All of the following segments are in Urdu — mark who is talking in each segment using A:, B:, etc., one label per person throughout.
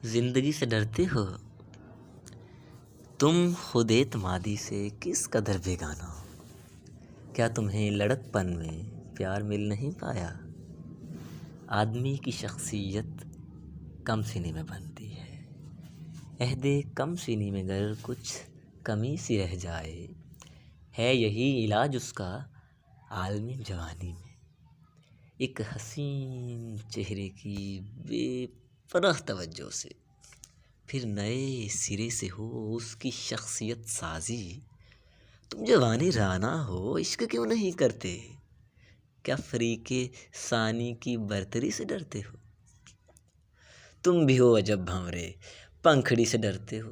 A: زندگی سے ڈرتے ہو تم، خود اعتمادی سے کس قدر بیگانہ ہو؟ کیا تمہیں لڑک پن میں پیار مل نہیں پایا؟ آدمی کی شخصیت کم سینے میں بنتی ہے، عہد کم سینی میں گر کچھ کمی سی رہ جائے، ہے یہی علاج اس کا عالمی جوانی میں۔ ایک حسین چہرے کی بے پناہ توجہ سے پھر نئے سرے سے ہو اس کی شخصیت سازی۔ تم جوانی رانا ہو، عشق کیوں نہیں کرتے؟ کیا فریق ثانی کی برتری سے ڈرتے ہو؟ تم بھی ہو عجب بھنورے، پنکھڑی سے ڈرتے ہو،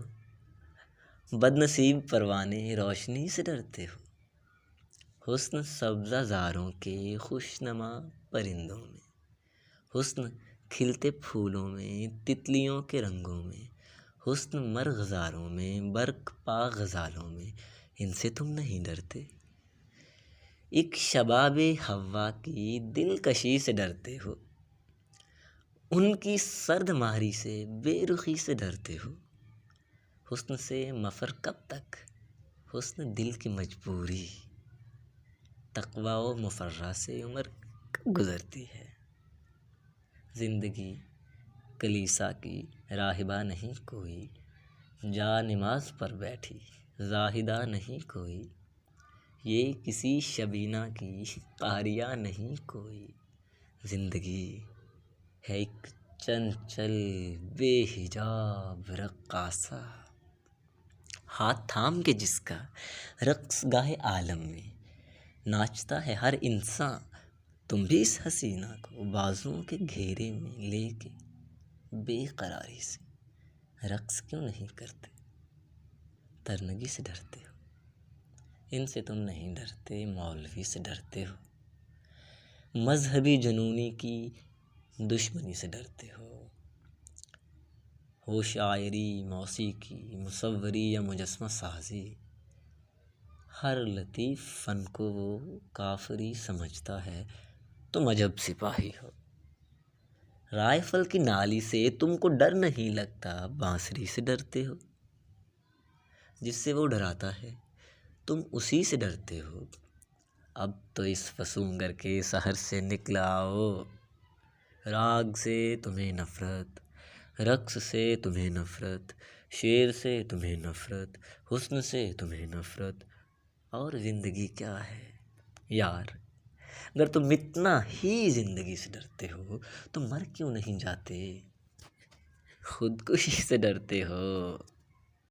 A: بد نصیب پروانے روشنی سے ڈرتے ہو۔ حسن سبزہ زاروں کے خوشنما پرندوں میں، حسن کھلتے پھولوں میں تتلیوں کے رنگوں میں، حسن مرغزاروں میں برق پا غزالوں میں، ان سے تم نہیں ڈرتے؟ ایک شباب حوا کی دلکشی سے ڈرتے ہو، ان کی سرد مہری سے بے رخی سے ڈرتے ہو۔ حسن سے مفر کب تک، حسن دل کی مجبوری، تقویٰ و مفرہ سے عمر کب گزرتی ہے؟ زندگی کلیسا کی راہبہ نہیں کوئی، جا نماز پر بیٹھی زاہدہ نہیں کوئی، یہ کسی شبینہ کی قاریہ نہیں کوئی۔ زندگی ہے ایک چنچل بے حجاب رقاصہ، ہاتھ تھام کے جس کا رقص گاہ عالم میں ناچتا ہے ہر انساں۔ تم بھی اس حسینہ کو بازوؤں کے گھیرے میں لے کے بے قراری سے رقص کیوں نہیں کرتے؟ ترنگی سے ڈرتے ہو، ان سے تم نہیں ڈرتے، مولوی سے ڈرتے ہو، مذہبی جنونی کی دشمنی سے ڈرتے ہو شاعری، موسیقی، مصوری یا مجسمہ سازی، ہر لطیف فن کو وہ کافری سمجھتا ہے، تم عجب سپاہی ہو۔ رائفل کی نالی سے تم کو ڈر نہیں لگتا، بانسری سے ڈرتے ہو، جس سے وہ ڈراتا ہے تم اسی سے ڈرتے ہو۔ اب تو اس فسونگر کے شہر سے نکل آؤ، راگ سے تمہیں نفرت، رقص سے تمہیں نفرت، شعر سے تمہیں نفرت، حسن سے تمہیں نفرت، اور زندگی کیا ہے یار؟ اگر تم اتنا ہی زندگی سے ڈرتے ہو تو مر کیوں نہیں جاتے؟ خودکشی سے ڈرتے ہو۔